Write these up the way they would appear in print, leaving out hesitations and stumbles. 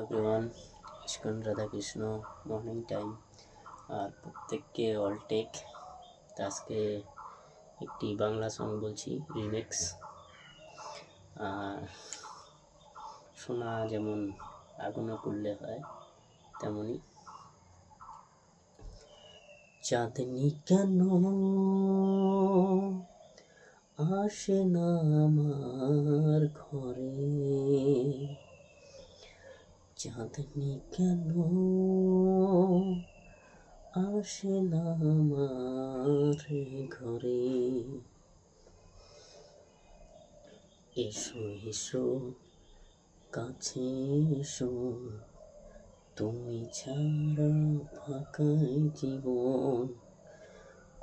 Everyone, ISKCON Radhakrishna morning time আর প্রত্যেককে অল টেক। আজকে একটি বাংলা সং বলছি, রিমিক্স। আর সোনা যেমন আগুনে পুড়লে হয় তেমনি চাঁদনি কেন আসে না আমার ঘরে, চাঁদনি কেন আসে না আমার ঘরে। এসো এসো কাছে এসো, তুমি ছাড়া ফাঁকাই জীবন,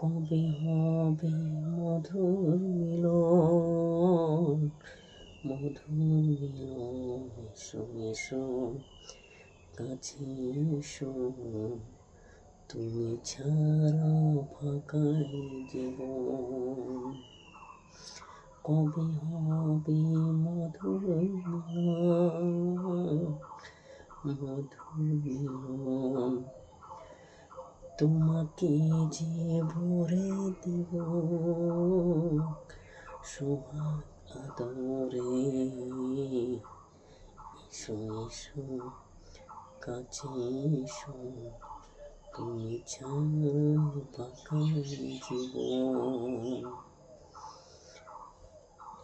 কবে হবে মধুর মিলন, মধুর মিলন। এসো এসো কাছে এসো, তুমি ছাড়া ফাঁকাই জীবন, কবে হবে মধুর মিলন, মধুর মিলন। তোমাকে যে ভরে দেব সোহাগ আদরে। এসো এসো কাছে এসো, তুমি ছাড়া ফাঁকাই জীবন।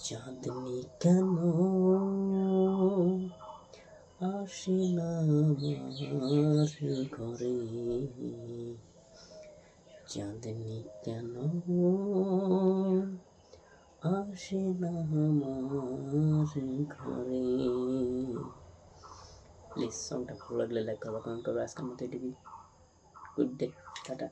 চাঁদনি কেন আসে না আমার ঘরে, চাঁদনি কেন আসে না আমার ঘরে। প্লিজ সংটা ভালো লাগলে লাইক করো, কমেন্ট করো। আজকের মতো এটুকুই। Good day, tata.